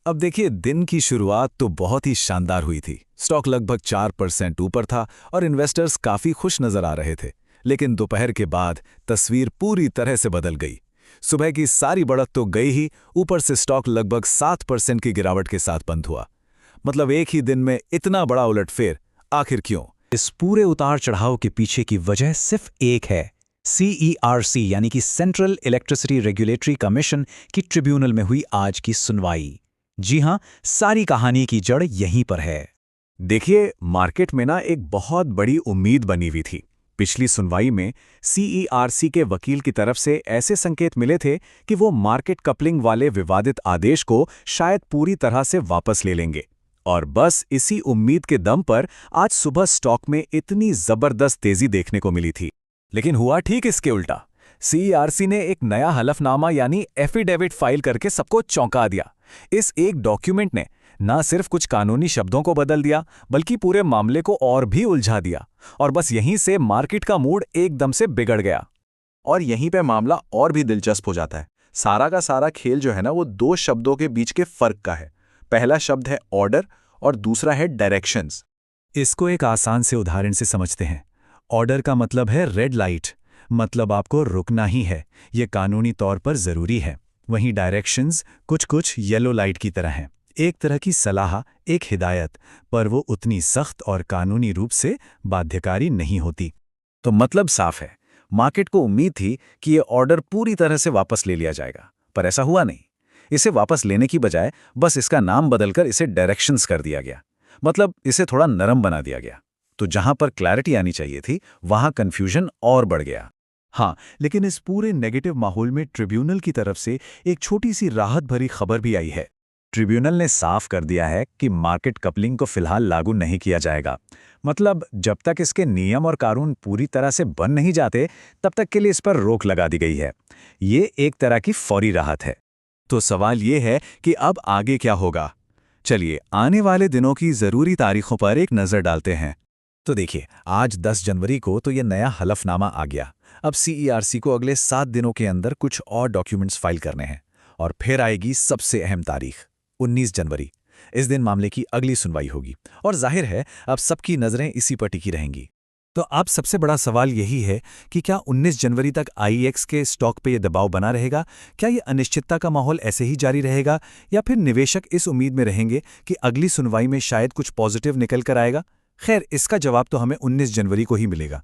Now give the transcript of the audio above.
अब देखिए, दिन की शुरुआत तो बहुत ही शानदार हुई थी। स्टॉक लगभग 4% ऊपर था और इन्वेस्टर्स काफी खुश नजर आ रहे थे। लेकिन दोपहर के बाद तस्वीर पूरी तरह से बदल गई। सुबह की सारी बढ़त तो गई ही, ऊपर से स्टॉक लगभग 7% की गिरावट के साथ बंद हुआ। मतलब एक ही दिन में इतना बड़ा उलटफेर, आखिर क्यों? इस पूरे उतार चढ़ाव के पीछे की वजह सिर्फ एक है। CERC यानी कि सेंट्रल इलेक्ट्रिसिटी रेगुलेटरी कमीशन की ट्रिब्यूनल में हुई आज की सुनवाई। जी हां, सारी कहानी की जड़ यहीं पर है। देखिए, मार्केट में ना एक बहुत बड़ी उम्मीद बनी हुई थी। पिछली सुनवाई में सीईआरसी के वकील की तरफ से ऐसे संकेत मिले थे कि वो मार्केट कपलिंग वाले विवादित आदेश को शायद पूरी तरह से वापस ले लेंगे। और बस इसी उम्मीद के दम पर आज सुबह स्टॉक में इतनी जबरदस्त तेजी देखने को मिली थी। लेकिन हुआ ठीक इसके उल्टा। सीईआरसी ने एक नया हलफनामा यानी एफिडेविट फाइल करके सबको चौंका दिया। इस एक डॉक्यूमेंट ने ना सिर्फ कुछ कानूनी शब्दों को बदल दिया, बल्कि पूरे मामले को और भी उलझा दिया। और बस यहीं से मार्केट का मूड एकदम से बिगड़ गया। और यहीं पे मामला और भी दिलचस्प हो जाता है। सारा का सारा खेल जो है ना, वो दो शब्दों के बीच के फर्क का है। पहला शब्द है ऑर्डर और दूसरा है डायरेक्शंस। इसको एक आसान से उदाहरण से समझते हैं। ऑर्डर का मतलब है रेड लाइट, मतलब आपको रुकना ही है, ये कानूनी तौर पर जरूरी है। वहीं डायरेक्शंस कुछ कुछ येलो लाइट की तरह हैं, एक तरह की सलाह, एक हिदायत, पर वो उतनी सख्त और कानूनी रूप से बाध्यकारी नहीं होती। तो मतलब साफ है, मार्केट को उम्मीद थी कि ये ऑर्डर पूरी तरह से वापस ले लिया जाएगा, पर ऐसा हुआ नहीं। इसे वापस लेने की बजाय बस इसका नाम बदलकर इसे डायरेक्शंस कर दिया गया। मतलब इसे थोड़ा नरम बना दिया गया। तो जहां पर क्लैरिटी आनी चाहिए थी, वहां कंफ्यूजन और बढ़ गया। हाँ, लेकिन इस पूरे नेगेटिव माहौल में ट्रिब्यूनल की तरफ से एक छोटी सी राहत भरी खबर भी आई है। ट्रिब्यूनल ने साफ कर दिया है कि मार्केट कपलिंग को फिलहाल लागू नहीं किया जाएगा। मतलब जब तक इसके नियम और कानून पूरी तरह से बन नहीं जाते, तब तक के लिए इस पर रोक लगा दी गई है। ये एक तरह की फौरी राहत है। तो सवाल ये है कि अब आगे क्या होगा? चलिए, आने वाले दिनों की जरूरी तारीखों पर एक नजर डालते हैं। तो देखिए, आज 10 जनवरी को तो ये नया हलफनामा आ गया। अब सीईआरसी को अगले 7 दिनों के अंदर कुछ और डॉक्यूमेंट्स फाइल करने हैं। और फिर आएगी सबसे अहम तारीख, 19 जनवरी। इस दिन मामले की अगली सुनवाई होगी और जाहिर है अब सबकी नज़रें इसी पर टिकी रहेंगी। तो अब सबसे बड़ा सवाल यही है कि क्या 19 जनवरी तक आईएक्स के स्टॉक पे ये दबाव बना रहेगा? क्या ये अनिश्चितता का माहौल ऐसे ही जारी रहेगा, या फिर निवेशक इस उम्मीद में रहेंगे कि अगली सुनवाई में शायद कुछ पॉजिटिव निकल कर आएगा? खैर, इसका जवाब तो हमें 19 जनवरी को ही मिलेगा।